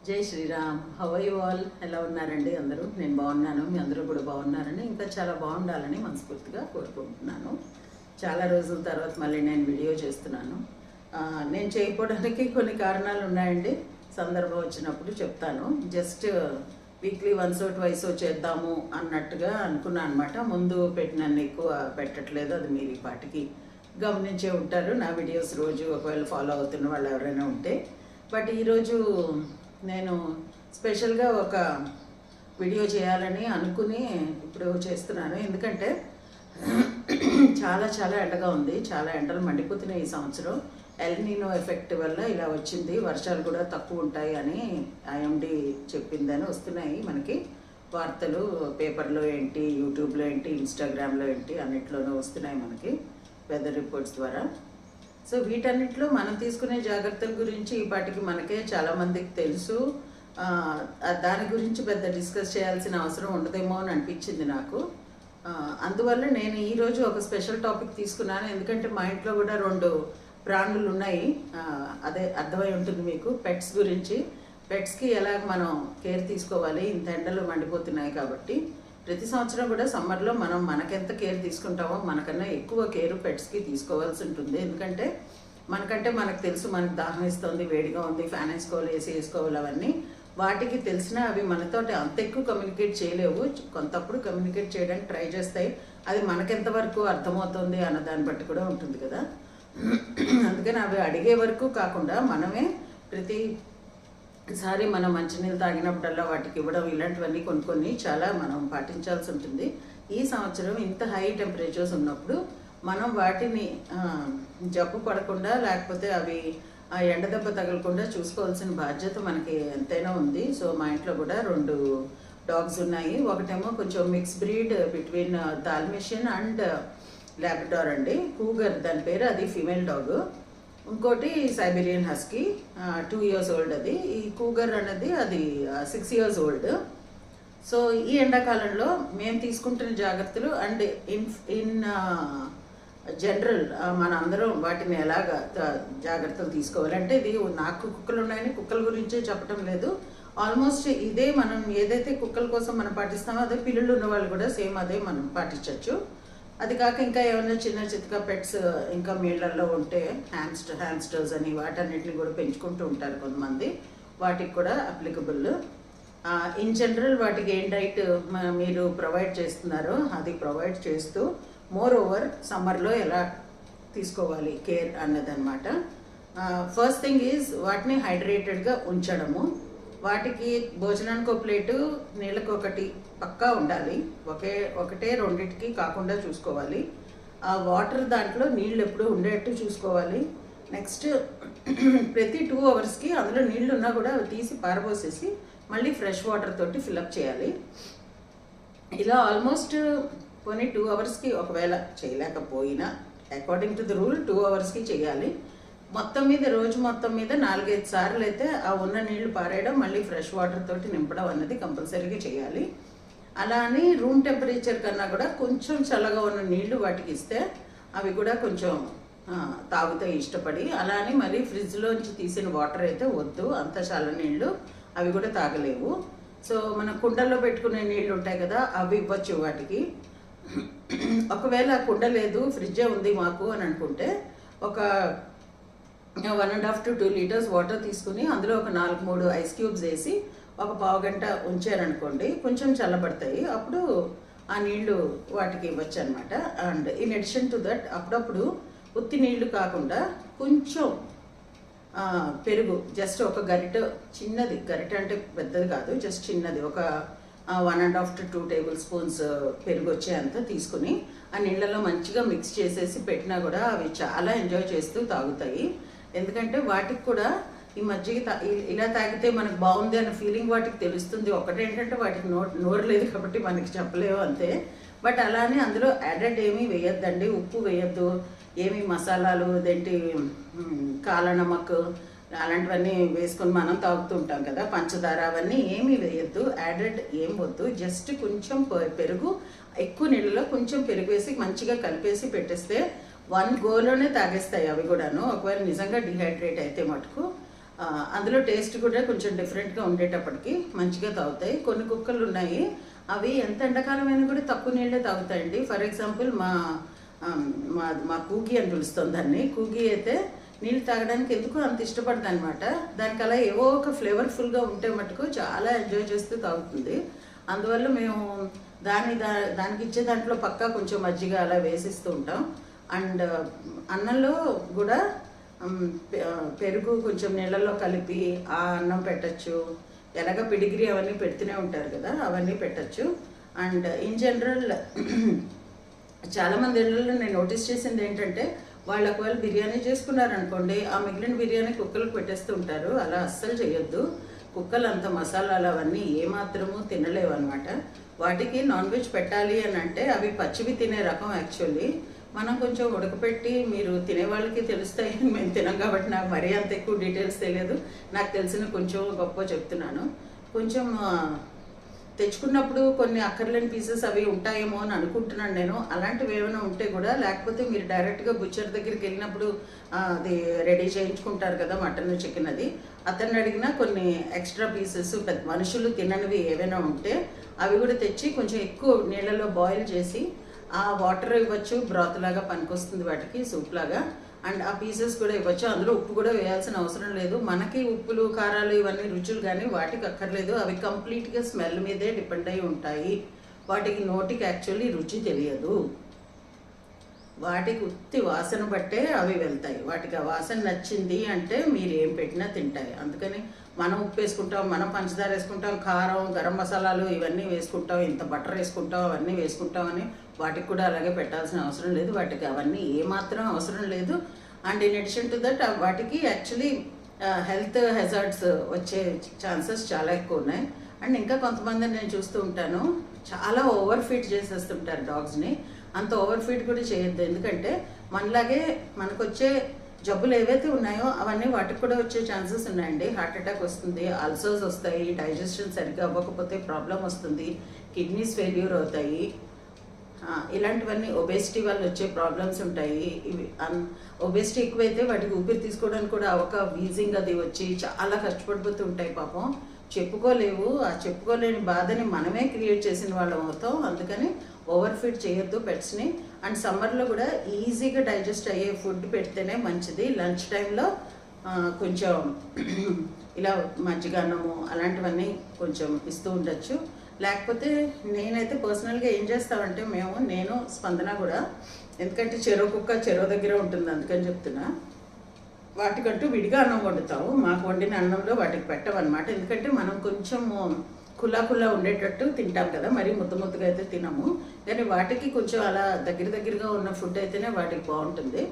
జై Sriram. How are you all? ఎలా ఉన్నారండి అందరూ? నేను బాగున్నాను, మీ అందరూ కూడా బాగున్నారని, ఇంకా చాలా బాగుండాలని మనస్ఫూర్తిగా కోరుకుంటున్నాను. చాలా రోజుల తర్వాత మళ్ళీ నేను వీడియో చేస్తున్నాను. నేను చేయకపోవడానికి కొన్ని కారణాలు ఉన్నాయండి. సందర్భం వచ్చినప్పుడు చెప్తాను. జస్ట్ వీక్లీ వన్స్ ట్వైస్ చేద్దాము అన్నట్టుగా అనుకున్నాను అనమాట. ముందు పెట్టినన్ని ఎక్కువ పెట్టట్లేదు, అది మీరు ఈ పాటికి గమనించే ఉంటారు నా వీడియోస్ రోజు ఒకవేళ ఫాలో అవుతున్న వాళ్ళు ఎవరైనా ఉంటే. బట్ ఈరోజు నేను స్పెషల్గా ఒక వీడియో చేయాలని అనుకుని ఇప్పుడు చేస్తున్నాను. ఎందుకంటే చాలా చాలా ఎండగా ఉంది, చాలా ఎండలు మండిపోతున్నాయి ఈ సంవత్సరం. ఎల్నినో ఎఫెక్ట్ వల్ల ఇలా వచ్చింది. వర్షాలు కూడా తక్కువ ఉంటాయి అని ఐఎండి చెప్పిందని వస్తున్నాయి మనకి వార్తలు. పేపర్లో ఏంటి, యూట్యూబ్లో ఏంటి, ఇన్స్టాగ్రామ్లో ఏంటి, అన్నిట్లోనూ వస్తున్నాయి మనకి వెదర్ రిపోర్ట్స్ ద్వారా. సో వీటన్నిటిలో మనం తీసుకునే జాగ్రత్తల గురించి ఈ పాటికి మనకే చాలామందికి తెలుసు. దాని గురించి పెద్ద డిస్కస్ చేయాల్సిన అవసరం ఉండదేమో అని అనిపించింది నాకు. అందువల్ల నేను ఈరోజు ఒక స్పెషల్ టాపిక్ తీసుకున్నాను. ఎందుకంటే మా ఇంట్లో కూడా 2 ప్రాణులు ఉన్నాయి. అదే అర్థమై ఉంటుంది మీకు. పెట్స్ గురించి, పెట్స్కి ఎలా మనం కేర్ తీసుకోవాలి. ఇంత ఎండలు మండిపోతున్నాయి కాబట్టి ప్రతి సంవత్సరం కూడా సమ్మర్లో మనం మనకెంత కేర్ తీసుకుంటామో మనకన్నా ఎక్కువ కేర్ పెట్స్కి తీసుకోవాల్సి ఉంటుంది. ఎందుకంటే మనకంటే మనకు తెలుసు, మనకు దాహం ఇస్తుంది, వేడిగా ఉంది, ఫ్యాన్ వేసుకోవాలి, ఏసీ వేసుకోవాలి, అవన్నీ వాటికి తెలిసినా అవి మనతో అంత ఎక్కువ కమ్యూనికేట్ చేయలేవు. కొంతప్పుడు కమ్యూనికేట్ చేయడానికి ట్రై చేస్తాయి. అది మనకెంతవరకు అర్థమవుతుంది అన్న దాన్ని బట్టి కూడా ఉంటుంది కదా. అందుకని అవి అడిగే వరకు కాకుండా మనమే ప్రతిసారి మనం మంచినీళ్ళు తాగినప్పుడల్లా వాటికి ఇవ్వడం, ఇలాంటివన్నీ కొన్ని చాలా మనం పాటించాల్సి ఉంటుంది. ఈ సంవత్సరం ఇంత హై టెంపరేచర్స్ ఉన్నప్పుడు మనం వాటిని జబ్బు పడకుండా, లేకపోతే అవి ఎండ దెబ్బ తగలకుండా చూసుకోవాల్సిన బాధ్యత మనకి ఎంతైనా ఉంది. సో మా ఇంట్లో కూడా 2 డాగ్స్ ఉన్నాయి. ఒకటేమో కొంచెం mix breed between Dalmatian and Labrador అండి, కూగర్ దాని పేరు, అది ఫీమేల్ డాగ్. ఇంకోటి సైబీరియన్ హస్కీ, 2 years ఓల్డ్. అది ఈ కూగర్ అనేది అది 6 years ఓల్డ్. సో ఈ ఎండాకాలంలో మేము తీసుకుంటున్న జాగ్రత్తలు అండ్ ఇన్ జనరల్ మన అందరం వాటిని ఎలాగ జాగ్రత్తలు తీసుకోవాలంటే, ఇది నాకు కుక్కలు ఉన్నాయని కుక్కల గురించే చెప్పడం లేదు. ఆల్మోస్ట్ ఇదే మనం ఏదైతే కుక్కల కోసం మనం పాటిస్తామో అదే పిల్లలు ఉన్న వాళ్ళు కూడా సేమ్ అదే మనం పాటించవచ్చు. అది కాక ఇంకా ఏమైనా చిన్న చితక పెట్స్ ఇంకా మీళ్ళల్లో ఉంటే హ్యామ్స్టర్స్ అని వాటన్నిటిని కూడా పెంచుకుంటూ ఉంటారు కొంతమంది, వాటికి కూడా అప్లికబుల్. ఇన్ జనరల్ వాటికి ఏం డైట్ మీరు ప్రొవైడ్ చేస్తున్నారో అది ప్రొవైడ్ చేస్తూ, మోర్ ఓవర్ సమ్మర్లో ఎలా తీసుకోవాలి కేర్ అన్నదన్నమాట. ఫస్ట్ థింగ్ ఈజ్ వాటిని హైడ్రేటెడ్గా ఉంచడము. వాటికి భోజనానికి ఒక ప్లేటు, నీళ్ళకి ఒకటి పక్కా ఉండాలి. ఒకటే రెండింటికి కాకుండా చూసుకోవాలి. ఆ వాటర్ దాంట్లో నీళ్ళు ఎప్పుడు ఉండేట్టు చూసుకోవాలి. నెక్స్ట్ ప్రతి 2 hours అందులో నీళ్ళు ఉన్నా కూడా అవి తీసి పారబోసేసి మళ్ళీ ఫ్రెష్ వాటర్ తోటి ఫిల్అప్ చేయాలి. ఇలా ఆల్మోస్ట్ కొన్ని 2 hours ఒకవేళ చేయలేకపోయినా according to the rule 2 hours చేయాలి. మొత్తం మీద రోజు మొత్తం మీద 4-5 సార్లు అయితే ఆ ఉన్న నీళ్లు పారేయడం, మళ్ళీ ఫ్రెష్ వాటర్ తోటి నింపడం అన్నది కంపల్సరీగా చేయాలి. అలా అని రూమ్ టెంపరేచర్ కన్నా కూడా కొంచెం చల్లగా ఉన్న నీళ్లు వాటికి ఇస్తే అవి కూడా కొంచెం తాగుతాయి ఇష్టపడి. అలా అని మళ్ళీ ఫ్రిడ్జ్లోంచి తీసిన వాటర్ అయితే వద్దు, అంత చల్ల నీళ్లు అవి కూడా తాగలేవు. సో మన కుండల్లో పెట్టుకునే నీళ్ళు ఉంటాయి కదా, అవి ఇవ్వచ్చు వాటికి. ఒకవేళ కుండ లేదు, ఫ్రిడ్జే ఉంది మాకు అని అనుకుంటే ఒక 1.5 to 2 liters వాటర్ తీసుకుని అందులో ఒక 4-3 ఐస్ క్యూబ్స్ వేసి ఒక పావు గంట ఉంచారనుకోండి, కొంచెం చల్లబడతాయి. అప్పుడు ఆ నీళ్లు వాటికి ఇవ్వచ్చు అనమాట. And in addition to that అప్పుడప్పుడు ఉత్తి నీళ్లు కాకుండా కొంచెం పెరుగు, జస్ట్ ఒక గరిట, చిన్నది గరిట అంటే పెద్దది కాదు, జస్ట్ చిన్నది, ఒక 1.5 to 2 tablespoons పెరుగు వచ్చేంత తీసుకుని ఆ నీళ్ళలో మంచిగా మిక్స్ చేసేసి పెట్టినా కూడా అవి చాలా ఎంజాయ్ చేస్తూ తాగుతాయి. ఎందుకంటే వాటికి కూడా ఈ మజ్జిగ ఇలా తాగితే మనకు బాగుంది అనే ఫీలింగ్ వాటికి తెలుస్తుంది. ఒకటేంటంటే వాటికి నోరు లేదు కాబట్టి మనకి చెప్పలేవు అంతే. బట్ అలానే అందులో యాడెడ్ ఏమీ వేయొద్దండి, ఉప్పు వేయొద్దు, ఏమి మసాలాలు, అదేంటి కాలనమక్ అలాంటివన్నీ వేసుకొని మనం తాగుతూ ఉంటాం కదా, పంచదార, అవన్నీ ఏమీ వేయొద్దు, యాడెడ్ ఏం వద్దు. జస్ట్ కొంచెం పెరుగు, ఎక్కువ నీళ్ళలో కొంచెం పెరుగు వేసి మంచిగా కలిపేసి పెట్టేస్తే 1 goలోనే తాగేస్తాయి అవి కూడాను. ఒకవేళ నిజంగా డిహైడ్రేట్ అయితే మటుకు అందులో టేస్ట్ కూడా కొంచెం డిఫరెంట్గా ఉండేటప్పటికి మంచిగా తాగుతాయి. కొన్ని కుక్కలు ఉన్నాయి, అవి ఎంత ఎండాకాలమైనా కూడా తక్కువ నీళ్ళే తాగుతాయండి. ఫర్ ఎగ్జాంపుల్ మా మా కూగి అని పిలుస్తుంది దాన్ని. కూగి అయితే నీళ్ళు తాగడానికి ఎందుకు అంత ఇష్టపడదు అనమాట. దానికి అలా ఏవో ఒక ఫ్లేవర్ఫుల్గా ఉంటే మటుకు చాలా ఎంజాయ్ చేస్తూ తాగుతుంది. అందువల్ల మేము దానికి ఇచ్చే దాంట్లో పక్కా కొంచెం మజ్జిగ అలా వేసిస్తూ ఉంటాం. అండ్ అన్నంలో కూడా పెరుగు కొంచెం నీళ్ళల్లో కలిపి ఆ అన్నం పెట్టచ్చు. ఎలాగ పిడిగిరి అవన్నీ పెడుతూనే ఉంటారు కదా, అవన్నీ పెట్టచ్చు. అండ్ ఇన్ జనరల్ చాలామంది ఇళ్ళల్లో నేను నోటీస్ చేసింది ఏంటంటే, వాళ్ళు ఒకవేళ బిర్యానీ చేసుకున్నారనుకోండి, ఆ మిగిలిన బిర్యానీ కుక్కలకు పెట్టేస్తూ ఉంటారు. అలా అస్సలు చేయొద్దు. కుక్కలు అంత మసాలాలు అవన్నీ ఏమాత్రము తినలేవు అనమాట. వాటికి నాన్ వెజ్ పెట్టాలి అని అంటే అవి పచ్చివి తినే రకం. యాక్చువల్లీ మనం కొంచెం ఉడకపెట్టి, మీరు తినేవాళ్ళకి తెలుస్తాయి, మేము తినం కాబట్టి నాకు మరీ అంత ఎక్కువ డీటెయిల్స్ తెలియదు. నాకు తెలిసిన కొంచెం గొప్ప చెప్తున్నాను. కొంచెం తెచ్చుకున్నప్పుడు కొన్ని అక్కర్లేని పీసెస్ అవి ఉంటాయేమో అని అనుకుంటున్నాను నేను. అలాంటివి ఏమైనా ఉంటే కూడా, లేకపోతే మీరు డైరెక్ట్గా బుచ్చర్ దగ్గరికి వెళ్ళినప్పుడు అది రెడీ చేయించుకుంటారు కదా మటన్ చికెన్, అది అతన్ని అడిగినా కొన్ని ఎక్స్ట్రా పీసెస్ పెద్ద మనుషులు తిననివి ఏవైనా ఉంటే అవి కూడా తెచ్చి కొంచెం ఎక్కువ నీళ్ళలో బాయిల్ చేసి ఆ వాటర్ ఇవ్వచ్చు. బ్రాత్ లాగా పనికొస్తుంది వాటికి, సూప్ లాగా. అండ్ ఆ పీసెస్ కూడా ఇవ్వచ్చు. అందులో ఉప్పు కూడా వేయాల్సిన అవసరం లేదు. మనకి ఉప్పులు కారాలు ఇవన్నీ రుచులు కానీ వాటికి అక్కర్లేదు. అవి కంప్లీట్గా స్మెల్ మీదే డిపెండ్ అయి ఉంటాయి. వాటికి నోటికి యాక్చువల్లీ రుచి తెలియదు. వాటికి ఉత్తి వాసన బట్టే అవి వెళ్తాయి. వాటికి ఆ వాసన నచ్చింది అంటే మీరు ఏం పెట్టినా తింటాయి. అందుకని మనం ఉప్పు వేసుకుంటాం, మనం పంచదార వేసుకుంటాం, కారం, గరం మసాలాలు ఇవన్నీ వేసుకుంటాం, ఇంత బటర్ వేసుకుంటాం, అవన్నీ వేసుకుంటామని వాటికి కూడా అలాగే పెట్టాల్సిన అవసరం లేదు. వాటికి అవన్నీ ఏమాత్రం అవసరం లేదు. And in addition to that వాటికి యాక్చువల్లీ హెల్త్ హెజార్డ్స్ వచ్చే ఛాన్సెస్ చాలా ఎక్కువ ఉన్నాయి. అండ్ ఇంకా కొంతమందిని నేను చూస్తూ ఉంటాను, చాలా ఓవర్ ఫీడ్ చేసేస్తుంటారు డాగ్స్ని. అంత ఓవర్ ఫీడ్ కూడా చేయొద్దు. ఎందుకంటే మనలాగే మనకు వచ్చే జబ్బులు ఏవైతే ఉన్నాయో అవన్నీ వాటికి కూడా వచ్చే ఛాన్సెస్ ఉన్నాయండి. హార్ట్ అటాక్ వస్తుంది, అల్సర్స్ వస్తాయి, డైజెషన్ సరిగ్గా అవ్వకపోతే ప్రాబ్లం వస్తుంది, కిడ్నీస్ ఫెయిల్యూర్ అవుతాయి. ఇలాంటివన్నీ ఒబేసిటీ వల్ల వచ్చే ప్రాబ్లమ్స్ ఉంటాయి. ఇవి ఒబేసిటీ ఎక్కువైతే వాటికి ఊపిరి తీసుకోవడానికి కూడా వీజింగ్ అది వచ్చి చాలా కష్టపడిపోతూ ఉంటాయి. పాపం చెప్పుకోలేవు. ఆ చెప్పుకోలేని బాధని మనమే క్రియేట్ చేసిన వాళ్ళం అవుతాం. అందుకని ఓవర్ ఫీడ్ చేయొద్దు పెట్స్ని. అండ్ సమ్మర్లో కూడా ఈజీగా డైజెస్ట్ అయ్యే ఫుడ్ పెడితేనే మంచిది. లంచ్ టైంలో కొంచెం ఇలా మజ్జిగ అన్నము అలాంటివన్నీ కొంచెం ఇస్తూ ఉండొచ్చు. లేకపోతే నేనైతే పర్సనల్గా ఏం చేస్తామంటే, నేను స్పందన కూడా, ఎందుకంటే చెరో కుక్క చెరో దగ్గర ఉంటుంది అందుకని చెప్తున్నా, వాటికంటూ విడిగా అన్నం వండుతాము. మాకు వండిన అన్నంలో వాటికి పెట్టమన్నమాట. ఎందుకంటే మనం కొంచెం కుల్లా ఉండేటట్టు తింటాం కదా, మరీ ముద్దగా అయితే తినము. కానీ వాటికి కొంచెం అలా దగ్గరగా ఉన్న ఫుడ్ అయితేనే వాటికి బాగుంటుంది.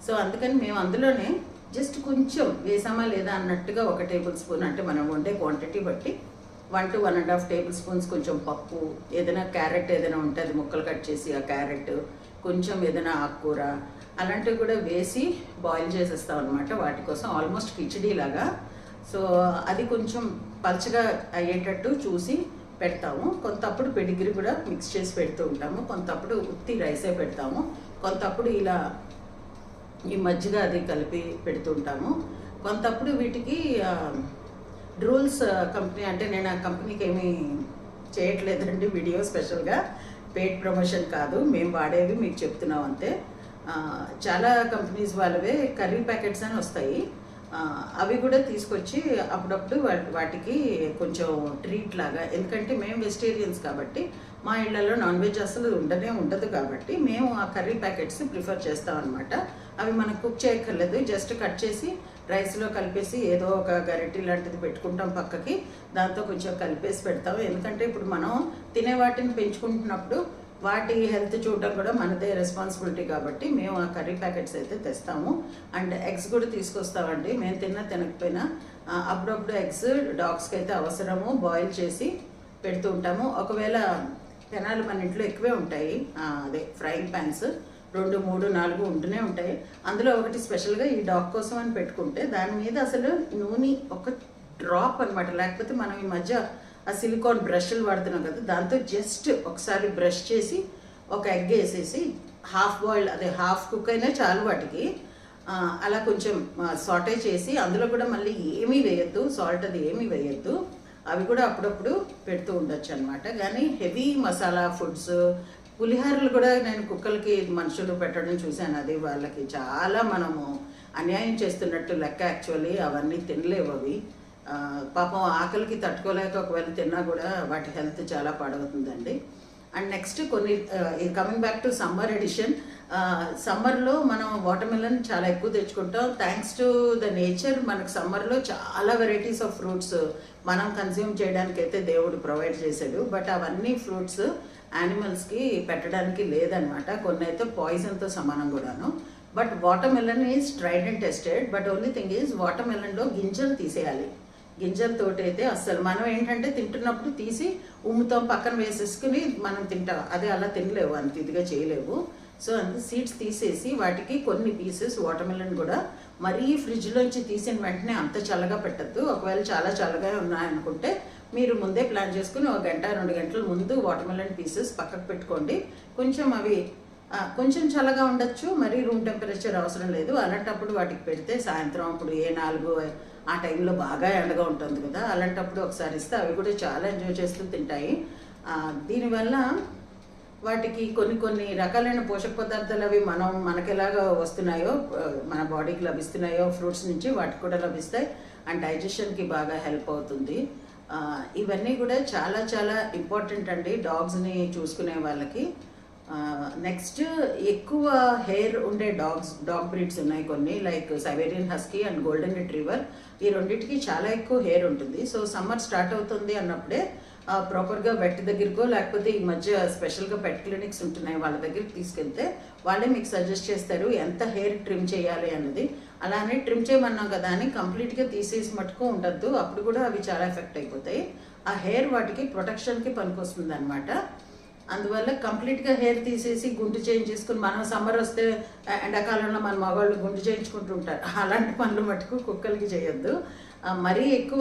సో అందుకని మేము అందులోనే జస్ట్ కొంచెం వేసామా లేదా అన్నట్టుగా 1 టేబుల్ స్పూన్, అంటే మనం వండే క్వాంటిటీ బట్టి 1 to 1.5 టేబుల్ స్పూన్స్ కొంచెం పప్పు, ఏదైనా క్యారెట్ ఏదైనా ఉంటే అది ముక్కలు కట్ చేసి ఆ క్యారెట్, కొంచెం ఏదైనా ఆకుకూర అలాంటివి కూడా వేసి బాయిల్ చేసేస్తాం అనమాట వాటి కోసం, ఆల్మోస్ట్ కిచిడీ లాగా. సో అది కొంచెం పల్చగా అయ్యేటట్టు చూసి పెడతాము. కొంతప్పుడు పెడిగ్రీ కూడా మిక్స్ చేసి పెడుతూ ఉంటాము, కొంతప్పుడు ఉత్తి రైసే పెడతాము, కొంతప్పుడు ఇలా ఈ మజ్జిగ అది కలిపి పెడుతుంటాము. కొంతప్పుడు వీటికి డ్రూల్స్ కంపెనీ, అంటే నేను ఆ కంపెనీకి ఏమీ చేయట్లేదండి వీడియో, స్పెషల్గా పెయిడ్ ప్రమోషన్ కాదు, మేము వాడేవి మీకు చెప్తున్నాం అంతే. చాలా కంపెనీస్ వాళ్ళవే కర్రీ ప్యాకెట్స్ అని వస్తాయి, అవి కూడా తీసుకొచ్చి అప్పుడప్పుడు వాటికి కొంచెం ట్రీట్ లాగా, ఎందుకంటే మేము వెజిటేరియన్స్ కాబట్టి మా ఇళ్లలో నాన్ వెజ్ అసలు ఉండదు కాబట్టి మేము ఆ కర్రీ ప్యాకెట్స్ ప్రిఫర్ చేస్తాం అనమాట. అవి మనం కుక్ చేయక్కర్లేదు, జస్ట్ కట్ చేసి రైస్లో కలిపేసి ఏదో ఒక గరిటె లాంటిది పెట్టుకుంటాం పక్కకి, దాంతో కొంచెం కలిపేసి పెడతాం. ఎందుకంటే ఇప్పుడు మనం తినే వాటిని పెంచుకుంటున్నప్పుడు వాటి హెల్త్ చూడడం కూడా మనదే రెస్పాన్సిబిలిటీ కాబట్టి మేము ఆ కర్రీ ప్యాకెట్స్ అయితే తెస్తాము. అండ్ ఎగ్స్ కూడా తీసుకొస్తామండి, మేము తినకపోయినా అప్పుడప్పుడు ఎగ్స్ డాగ్స్కి అయితే అవసరము, బాయిల్ చేసి పెడుతూ ఉంటాము. ఒకవేళ పెనాలు మన ఇంట్లో ఎక్కువే ఉంటాయి, అదే ఫ్రైయింగ్ ప్యాన్స్ 2, 3, 4 ఉంటూనే ఉంటాయి. అందులో ఒకటి స్పెషల్గా ఈ డాగ్ కోసం అని పెట్టుకుంటే దాని మీద అసలు నూనె ఒక డ్రాప్ అనమాట, లేకపోతే మనం ఈ మధ్య ఆ సిలికాన్ బ్రష్లు వాడుతున్నాం కదా, దాంతో జస్ట్ ఒకసారి బ్రష్ చేసి ఒక ఎగ్ వేసేసి హాఫ్ బాయిల్డ్, అదే హాఫ్ కుక్ అయినా చాలు వాటికి, అలా కొంచెం సాటే చేసి అందులో కూడా మళ్ళీ ఏమీ వేయద్దు, సాల్ట్ అది ఏమీ వేయద్దు. అవి కూడా అప్పుడప్పుడు పెడుతూ ఉండొచ్చు అనమాట. కానీ హెవీ మసాలా ఫుడ్స్, పులిహోరలు కూడా నేను కుక్కలకి మనుషులు పెట్టడం చూశాను. అది వాళ్ళకి చాలా మనము అన్యాయం చేస్తున్నట్టు లెక్క. యాక్చువల్లీ అవన్నీ తినలేవు అవి. పాపం ఆకలికి తట్టుకోలేక ఒకవేళ తిన్నా కూడా వాటి హెల్త్ చాలా పాడవుతుందండి. అండ్ నెక్స్ట్ కొన్ని coming back to summer edition, సమ్మర్లో మనం వాటర్ మిలన్ చాలా ఎక్కువ తెచ్చుకుంటాం. థ్యాంక్స్ టు ద నేచర్ మనకు సమ్మర్లో చాలా వెరైటీస్ ఆఫ్ ఫ్రూట్స్ మనం కన్జ్యూమ్ చేయడానికి అయితే దేవుడు ప్రొవైడ్ చేశాడు. బట్ అవన్నీ ఫ్రూట్స్ యానిమల్స్కి పెట్టడానికి లేదనమాట. కొన్ని అయితే పాయిజన్తో సమానం కూడాను. But watermelon is tried and tested. But only thing is వాటర్ మిలన్లో గింజలు తీసేయాలి. గింజలతోటి అయితే అస్సలు మనం ఏంటంటే తింటున్నప్పుడు తీసి ఉమ్ముతాం, పక్కన వేసేసుకుని మనం తింటాం. అదే అలా తినలేవు, అంత ఇదిగా చేయలేవు. సో అంత సీడ్స్ తీసేసి వాటికి కొన్ని పీసెస్ వాటర్ మిలన్ కూడా మరీ ఫ్రిడ్జ్లోంచి తీసిన వెంటనే అంత చల్లగా పెట్టద్దు. ఒకవేళ చాలా చల్లగా ఉన్నాయనుకుంటే మీరు ముందే ప్లాన్ చేసుకుని 1 గంట 2 గంటల ముందు వాటర్ మిలన్ పీసెస్ పక్కకు పెట్టుకోండి. కొంచెం అవి కొంచెం చల్లగా ఉండొచ్చు, మరీ రూమ్ టెంపరేచర్ అవసరం లేదు. అలాంటప్పుడు వాటికి పెడితే సాయంత్రం అప్పుడు 4 ఆ టైంలో బాగా ఎండగా ఉంటుంది కదా, అలాంటప్పుడు ఒకసారి ఇస్తే అవి కూడా చాలా ఎంజాయ్ చేస్తూ తింటాయి. దీనివల్ల వాటికి కొన్ని రకాలైన పోషక పదార్థాలు అవి మనకి ఎలాగ వస్తున్నాయో, మన బాడీకి లభిస్తున్నాయో ఫ్రూట్స్ నుంచి వాటికి కూడా లభిస్తాయి. అండ్ డైజెషన్కి బాగా హెల్ప్ అవుతుంది. ఇవన్నీ కూడా చాలా చాలా ఇంపార్టెంట్ అండి డాగ్స్ని చూసుకునే వాళ్ళకి. నెక్స్ట్ ఎక్కువ హెయిర్ ఉండే డాగ్ బ్రీడ్స్ ఉన్నాయి కొన్ని, like Siberian husky and golden retriever. ఈ రెండింటికి చాలా ఎక్కువ హెయిర్ ఉంటుంది. సో సమ్మర్ స్టార్ట్ అవుతుంది అన్నప్పుడే ప్రాపర్గా వెట్ దగ్గరకో లేకపోతే ఈ మధ్య స్పెషల్గా పెట్ క్లినిక్స్ ఉంటున్నాయి, వాళ్ళ దగ్గరికి తీసుకెళ్తే వాళ్ళే మీకు సజెస్ట్ చేస్తారు ఎంత హెయిర్ ట్రిమ్ చేయాలి అన్నది. అలానే ట్రిమ్ చేయమన్నాం కదా అని కంప్లీట్గా తీసేసి మటుకు ఉండద్దు, అప్పుడు కూడా అవి చాలా ఎఫెక్ట్ అయిపోతాయి. ఆ హెయిర్ వాటికి ప్రొటెక్షన్కి పనికొస్తుంది అనమాట. అందువల్ల కంప్లీట్గా హెయిర్ తీసేసి గుండు చేంజ్ చేసుకుని, మనం సమ్మర్ వస్తే ఎండాకాలంలో మన మగవాళ్ళు గుండు చేయించుకుంటూ ఉంటారు, అలాంటి పనులు మటుకు కుక్కలకి చేయొద్దు. మరీ ఎక్కువ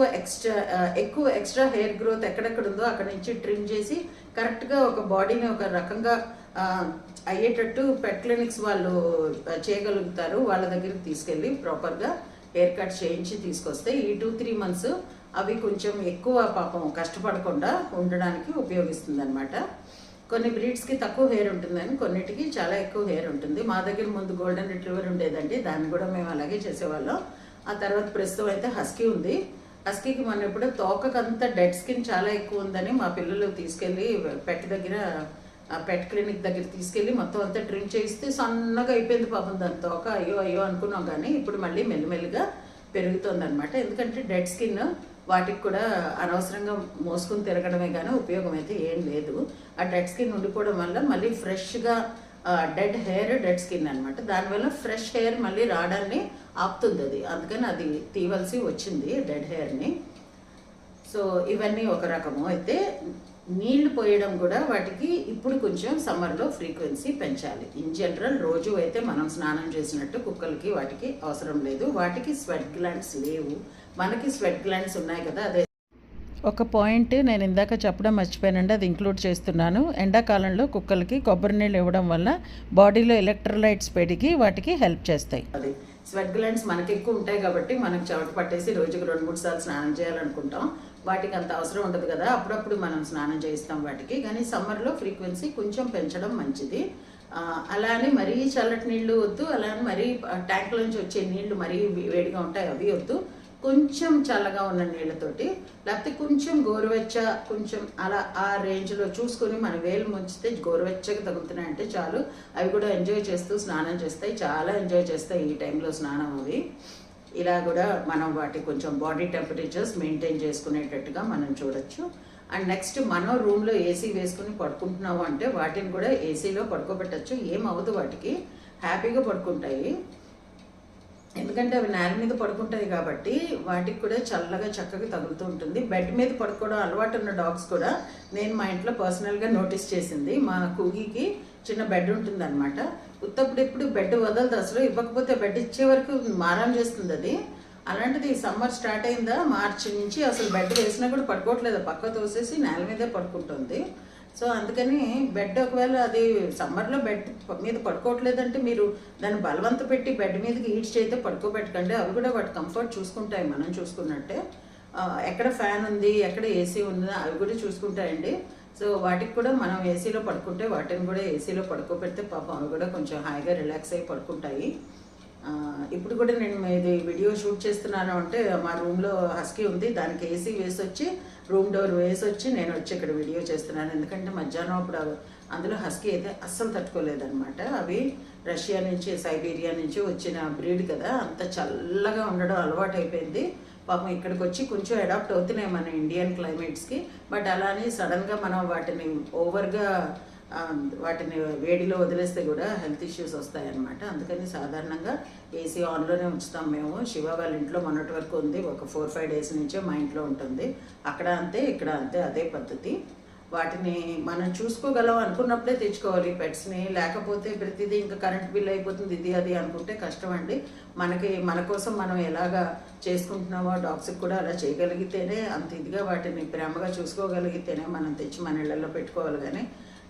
ఎక్స్ట్రా హెయిర్ గ్రోత్ ఎక్కడెక్కడ ఉందో అక్కడ నుంచి ట్రిమ్ చేసి కరెక్ట్గా ఒక బాడీని ఒక రకంగా అయ్యేటట్టు పెట్ క్లినిక్స్ వాళ్ళు చేయగలుగుతారు. వాళ్ళ దగ్గరికి తీసుకెళ్ళి ప్రాపర్గా హెయిర్ కట్ చేయించి తీసుకొస్తే ఈ 2-3 months అవి కొంచెం ఎక్కువ పాపం కష్టపడకుండా ఉండడానికి ఉపయోగిస్తుంది అనమాట. కొన్ని బ్రీడ్స్కి తక్కువ హెయిర్ ఉంటుందని, కొన్నిటికి చాలా ఎక్కువ హెయిర్ ఉంటుంది. మా దగ్గర ముందు గోల్డెన్ రిట్రీవర్ ఉండేదండి, దాన్ని కూడా మేము అలాగే చేసేవాళ్ళం. ఆ తర్వాత ప్రస్తుతం అయితే హస్కీ ఉంది. హస్కీకి మనం ఎప్పుడో తోకకంతా డెడ్ స్కిన్ చాలా ఎక్కువ ఉందని మా పిల్లలు తీసుకెళ్ళి పెట్ క్లినిక్ దగ్గర తీసుకెళ్ళి మొత్తం అంతా ట్రిమ్ చేస్తే సన్నగా అయిపోయింది పాపం దాని తోక. అయ్యో అనుకున్నాం, కానీ ఇప్పుడు మళ్ళీ మెల్లిమెల్లిగా పెరుగుతుంది అనమాట. ఎందుకంటే డెడ్ స్కిన్ వాటికి కూడా అనవసరంగా మోసుకుని తిరగడమే కానీ ఉపయోగం అయితే ఏం లేదు. ఆ డెడ్ స్కిన్ ఉండిపోవడం వల్ల మళ్ళీ ఫ్రెష్గా డెడ్ హెయిర్ డెడ్ స్కిన్ అనమాట, దానివల్ల ఫ్రెష్ హెయిర్ మళ్ళీ రావడాన్ని ఆపుతుంది అది. అందుకని అది తీయవలసి వచ్చింది డెడ్ హెయిర్ని. సో ఇవన్నీ ఒక రకము. అయితే నీళ్లు పోయడం కూడా వాటికి ఇప్పుడు కొంచెం సమ్మర్లో ఫ్రీక్వెన్సీ పెంచాలి. ఇన్ జనరల్ రోజు అయితే మనం స్నానం చేసినట్టు కుక్కలకి వాటికి అవసరం లేదు. వాటికి స్వెట్ గ్లాండ్స్ లేవు, మనకి స్వెట్ గ్లాండ్స్ ఉన్నాయి కదా. అదే ఒక పాయింట్ నేను ఇందాక చెప్పడం మర్చిపోయానండి, అది ఇంక్లూడ్ చేస్తున్నాను. ఎండాకాలంలో కుక్కలకి కొబ్బరి నీళ్ళు ఇవ్వడం వల్ల బాడీలో ఎలక్ట్రోలైట్స్ పెరిగి వాటికి హెల్ప్ చేస్తాయి. అది స్వెట్ గ్లాండ్స్ మనకి ఎక్కువ ఉంటాయి కాబట్టి మనకు చెమట పట్టేసి రోజుకి 2-3 సార్లు స్నానం చేయాలనుకుంటాం. వాటికి అంత అవసరం ఉండదు కదా, అప్పుడప్పుడు మనం స్నానం చేయిస్తాం వాటికి. కానీ సమ్మర్లో ఫ్రీక్వెన్సీ కొంచెం పెంచడం మంచిది. అలానే మరీ చల్లటి నీళ్ళు వద్దు, అలానే మరీ ట్యాంక్లోంచి వచ్చే నీళ్లు మరీ వేడిగా ఉంటాయి అవి వద్దు. కొంచెం చల్లగా ఉన్న నీళ్ళతోటి, లేకపోతే కొంచెం గోరువెచ్చ, కొంచెం అలా ఆ రేంజ్లో చూసుకొని మన వేలు ముంచితే గోరువెచ్చగా తగులుతున్నాయంటే చాలు. అవి కూడా ఎంజాయ్ చేస్తూ స్నానం చేస్తాయి, చాలా ఎంజాయ్ చేస్తాయి ఈ టైంలో స్నానం అవి. ఇలా కూడా మనం వాటి కొంచెం బాడీ టెంపరేచర్స్ మెయింటైన్ చేసుకునేటట్టుగా మనం చూడొచ్చు. అండ్ నెక్స్ట్ మనం రూమ్లో ఏసీ వేసుకుని పడుకుంటున్నాము అంటే వాటిని కూడా ఏసీలో పడుకోబెట్టచ్చు, ఏమవుదు, వాటికి హ్యాపీగా పడుకుంటాయి. ఎందుకంటే అవి నేల మీద పడుకుంటాయి కాబట్టి వాటికి కూడా చల్లగా చక్కగా తగులుతూ ఉంటుంది. బెడ్ మీద పడుకోవడం అలవాటు ఉన్న డాగ్స్ కూడా నేను మా ఇంట్లో పర్సనల్గా నోటీస్ చేసింది. మా కూగీకి చిన్న బెడ్ ఉంటుంది అనమాట. ఉత్తప్పుడు ఎప్పుడు బెడ్ వదలదు అసలు, ఇవ్వకపోతే బెడ్ ఇచ్చే వరకు మారం చేస్తుంది అది. అలాంటిది సమ్మర్ స్టార్ట్ అయిందా మార్చి నుంచి అసలు బెడ్ వేసినా కూడా పడుకోవట్లేదు, పక్క తోసేసి నేల మీదే పడుకుంటుంది. సో అందుకని బెడ్ ఒకవేళ అది సమ్మర్లో బెడ్ మీద పడుకోవట్లేదంటే మీరు దాన్ని బలవంత పెట్టి బెడ్ మీదకి ఈడ్చి అయితే పడుకోబెట్టకండి. అవి కూడా వాటి కంఫర్ట్ చూసుకుంటాయి మనం చూసుకున్నట్టే. ఎక్కడ ఫ్యాన్ ఉంది, ఎక్కడ ఏసీ ఉంది అవి కూడా చూసుకుంటాయండి. సో వాటికి కూడా మనం ఏసీలో పడుకుంటే వాటిని కూడా ఏసీలో పడుకోబెడితే పాపం అవి కూడా కొంచెం హాయిగా రిలాక్స్ అయ్యి పడుకుంటాయి. ఇప్పుడు కూడా నేను ఇది వీడియో షూట్ చేస్తున్నాను అంటే మా రూమ్లో హస్కీ ఉంది, దానికి ఏసీ వేసి వచ్చి రూమ్ డోర్ వేసి వచ్చి నేను వచ్చి ఇక్కడ వీడియో చేస్తున్నాను. ఎందుకంటే మధ్యాహ్నం అప్పుడు అందులో హస్కీ అయితే అస్సలు తట్టుకోలేదన్నమాట. అవి రష్యా నుంచి సైబీరియా నుంచి వచ్చిన బ్రీడ్ కదా, అంత చల్లగా ఉండడం అలవాటు అయిపోయింది. పాపం ఇక్కడికి వచ్చి కొంచెం అడాప్ట్ అవుతున్నాయి మన ఇండియన్ క్లైమేట్స్కి. బట్ అలానే సడన్గా మనం వాటిని ఓవర్గా వాటిని వేడిలో వదిలేస్తే కూడా హెల్త్ ఇష్యూస్ వస్తాయన్నమాట. అందుకని సాధారణంగా ఏసీ ఆన్లోనే ఉంచుతాం మేము. శివ వాళ్ళ ఇంట్లో మొన్నటి వరకు ఉంది, ఒక 4-5 డేస్ నుంచే మా ఇంట్లో ఉంటుంది. అక్కడ అంతే, ఇక్కడ అంతే, అదే పద్ధతి. వాటిని మనం చూసుకోగలం అనుకున్నప్పుడే తెచ్చుకోవాలి పెట్స్ని. లేకపోతే ప్రతిదీ ఇంకా కరెంట్ బిల్ అయిపోతుంది ఇది అది అనుకుంటే కష్టం అండి. మన కోసం మనం ఎలాగా చేసుకుంటున్నామో డాగ్స్కి కూడా అలా చేయగలిగితేనే, అంత ఇదిగా వాటిని ప్రేమగా చూసుకోగలిగితేనే మనం తెచ్చి మన ఇళ్లలో పెట్టుకోవాలి. కానీ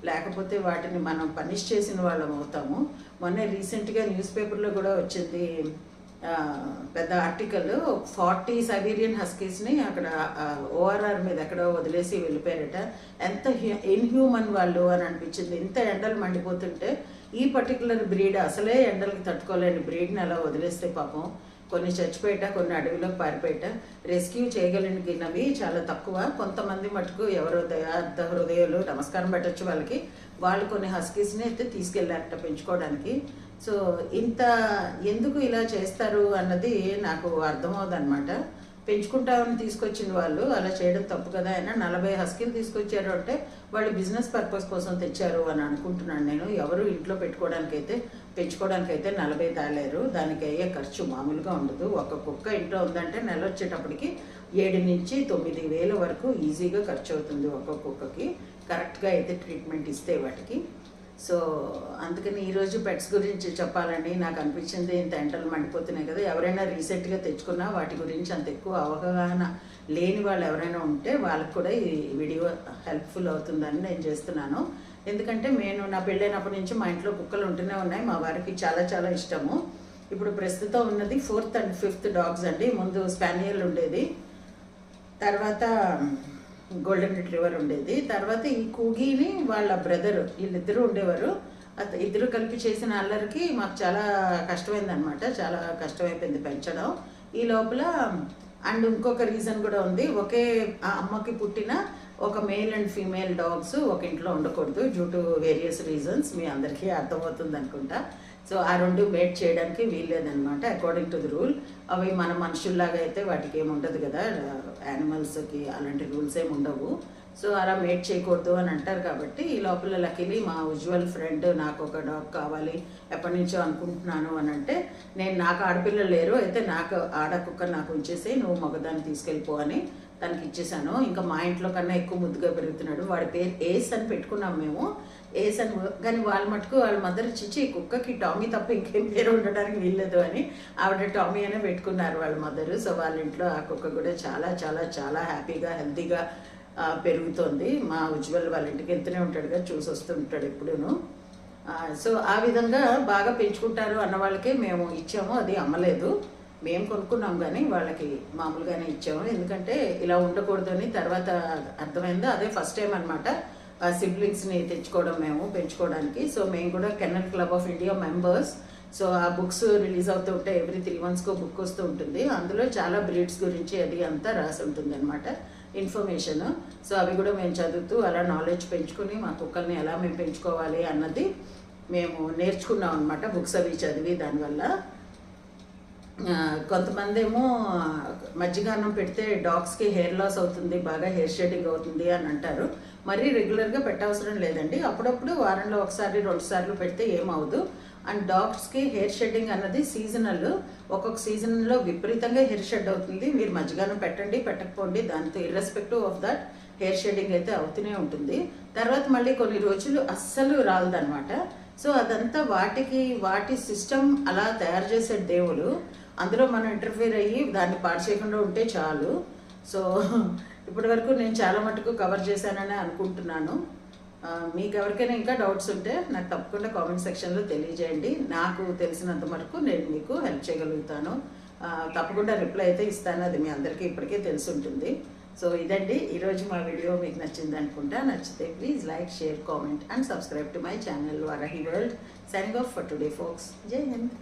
లేకపోతే వాటిని మనం పనిష్ చేసిన వాళ్ళం అవుతాము. మొన్న రీసెంట్గా న్యూస్ పేపర్లో కూడా వచ్చింది పెద్ద ఆర్టికల్. 40 సైబీరియన్ హస్కీస్ని అక్కడ ఓఆర్ఆర్ మీద ఎక్కడో వదిలేసి వెళ్ళిపోయారట. ఎంత ఇన్హ్యూమన్ వాళ్ళు అని అనిపించింది. ఇంత ఎండలు మండిపోతుంటే ఈ పర్టికులర్ బ్రీడ్ అసలే ఎండలకు తట్టుకోలేని బ్రీడ్ని అలా వదిలేస్తే పాపం కొన్ని చచ్చిపోయేట, కొన్ని అడవిలోకి పారిపోయేట. రెస్క్యూ చేయగలిగినవి చాలా తక్కువ. కొంతమంది మటుకు ఎవరో దయార్థ హృదయాలు నమస్కారం పెట్టచ్చు వాళ్ళకి, వాళ్ళు కొన్ని హస్కీస్ని అయితే తీసుకెళ్ళారట పెంచుకోవడానికి. సో ఇంత ఎందుకు ఇలా చేస్తారు అన్నది నాకు అర్థమవుదన్నమాట. పెంచుకుంటామని తీసుకొచ్చిన వాళ్ళు అలా చేయడం తప్పు కదా. అయినా 40 హస్కీలు తీసుకొచ్చారు అంటే వాళ్ళు బిజినెస్ పర్పస్ కోసం తెచ్చారు అని అనుకుంటున్నాను నేను. ఎవరు ఇంట్లో పెంచుకోవడానికైతే 40 తాలేరు. దానికి అయ్యే ఖర్చు మామూలుగా ఉండదు. ఒక కుక్క ఇంట్లో ఉందంటే నెల వచ్చేటప్పటికి 7 నుంచి 9 వేల వరకు ఈజీగా ఖర్చు అవుతుంది ఒక్కొక్క కుక్కకి, కరెక్ట్గా అయితే ట్రీట్మెంట్ ఇస్తే వాటికి. సో అందుకని ఈరోజు పెట్స్ గురించి చెప్పాలని నాకు అనిపించింది. ఇంత ఎంటలు మండిపోతున్నాయి కదా, ఎవరైనా రీసెంట్గా తెచ్చుకున్నా వాటి గురించి అంత ఎక్కువ అవగాహన లేని వాళ్ళు ఎవరైనా ఉంటే వాళ్ళకి కూడా ఈ వీడియో హెల్ప్ఫుల్ అవుతుందని నేను చేస్తున్నాను. ఎందుకంటే నా పెళ్ళైనప్పటి నుంచి మా ఇంట్లో కుక్కలు ఉంటూనే ఉన్నాయి. మా వారికి చాలా చాలా ఇష్టము. ఇప్పుడు ప్రస్తుతం ఉన్నది 4th and 5th డాగ్స్ అండి. ముందు స్పానియల్ ఉండేది, తర్వాత గోల్డెన్ రిట్రీవర్ ఉండేది, తర్వాత ఈ కూగీని వాళ్ళ బ్రదర్, వీళ్ళిద్దరూ ఉండేవారు. ఇద్దరు కలిపి చేసిన అల్లరికి మాకు చాలా కష్టమైందనమాట. చాలా కష్టమైపోయింది పెంచడం. ఈ లోపల అండ్ ఇంకొక రీజన్ కూడా ఉంది. ఒకే అమ్మకి పుట్టిన ఒక మేల్ అండ్ ఫీమేల్ డాగ్స్ ఒక ఇంట్లో ఉండకూడదు డ్యూ టు వేరియస్ రీజన్స్. మీ అందరికీ అర్థమవుతుంది అనుకుంటా. సో ఆ 2 మేట్ చేయడానికి వీల్లేదనమాట అకార్డింగ్ టు ది రూల్. అవి మన మనుషుల్లాగా అయితే వాటికి ఏమి ఉండదు కదా, యానిమల్స్కి అలాంటి రూల్స్ ఏమి ఉండవు. సో అలా మేట్ చేయకూడదు అని అంటారు. కాబట్టి ఈ లోపల లక్కీలీ మా ఉజ్వల్ ఫ్రెండ్ నాకు ఒక డాగ్ కావాలి ఎప్పటి నుంచో అనుకుంటున్నాను అని అంటే, నాకు ఆడపిల్లలు లేరు, అయితే నాకు ఆడకుక్క నాకు ఉంచేసి నువ్వు మగదాన్ని తీసుకెళ్ళిపో అని తనకి ఇచ్చేసాను. ఇంకా మా ఇంట్లో కన్నా ఎక్కువ ముద్దుగా పెరుగుతున్నాడు. వాడి పేరు ఏస్ అని పెట్టుకున్నాం మేము, ఏస్ అని. కానీ వాళ్ళ మటుకు వాళ్ళ మదర్ చిచ్చి కుక్కకి టామీ తప్ప ఇంకేం పేరు ఉండడానికి వీల్లేదు అని ఆవిడ టామీ అనే పెట్టుకున్నారు వాళ్ళ మదరు. సో వాళ్ళ ఇంట్లో ఆ కుక్క కూడా చాలా చాలా చాలా హ్యాపీగా హెల్తీగా పెరుగుతోంది. మా ఉజ్వల్ వాళ్ళ ఇంటికి వెళ్తూనే ఉంటాడు కదా, చూసి వస్తుంటాడు ఎప్పుడూను. సో ఆ విధంగా బాగా పెంచుకుంటారు అన్న వాళ్ళకే మేము ఇచ్చాము. అది అమ్మలేదు, మేము కొనుక్కున్నాం కానీ వాళ్ళకి మామూలుగానే ఇచ్చాము. ఎందుకంటే ఇలా ఉండకూడదు అని తర్వాత అర్థమైందో. అదే ఫస్ట్ టైం అనమాట సిబ్లింగ్స్ని తెచ్చుకోవడం మేము పెంచుకోవడానికి. సో మేము కూడా kernel club of India members. So ఆ బుక్స్ రిలీజ్ అవుతూ ఉంటాయి, ఎవ్రీ 3 monthsకో బుక్ వస్తూ ఉంటుంది. అందులో చాలా బ్రీడ్స్ గురించి అది అంతా రాసి ఉంటుంది అనమాట ఇన్ఫర్మేషన్. సో అవి కూడా మేము చదువుతూ అలా నాలెడ్జ్ పెంచుకుని మా కుక్కల్ని ఎలా మేము పెంచుకోవాలి అన్నది మేము నేర్చుకున్నాం అనమాట బుక్స్ అవి చదివి. దానివల్ల కొంతమంది ఏమో మజ్జిగాన్నం పెడితే డాగ్స్కి హెయిర్ లాస్ అవుతుంది, బాగా హెయిర్ షేడింగ్ అవుతుంది అని అంటారు. మరీ రెగ్యులర్గా పెట్టవసరం లేదండి. అప్పుడప్పుడు వారంలో 1-2 సార్లు పెడితే ఏమవుదు. అండ్ డాగ్స్కి హెయిర్ షెడ్డింగ్ అన్నది సీజనల్. ఒక్కొక్క సీజన్లో విపరీతంగా హెయిర్ షెడ్ అవుతుంది. మీరు మజ్జిగానం పెట్టండి పెట్టకపోండి, దాంతో irrespective of that hair shedding అయితే అవుతూనే ఉంటుంది. తర్వాత మళ్ళీ కొన్ని రోజులు అస్సలు రాలదనమాట. సో అదంతా వాటి సిస్టమ్ అలా తయారు చేసే దేవుడు. అందులో మనం ఇంటర్ఫియర్ అయ్యి దాన్ని పాడు చేయకుండా ఉంటే చాలు. సో ఇప్పటి వరకు నేను చాలా మటుకు కవర్ చేశానని అనుకుంటున్నాను. మీకు ఎవరికైనా ఇంకా డౌట్స్ ఉంటే నాకు తప్పకుండా కామెంట్ సెక్షన్లో తెలియజేయండి. నాకు తెలిసినంత వరకు నేను మీకు హెల్ప్ చేయగలుగుతాను. తప్పకుండా రిప్లై అయితే ఇస్తాను, అది మీ అందరికీ ఇప్పటికే తెలిసి ఉంటుంది. సో ఇదండి ఈరోజు మా వీడియో. మీకు నచ్చింది అనుకుంటా. నచ్చితే please like, share, comment and subscribe to my channel Varahi world. Signing off for today folks. జై హింద్.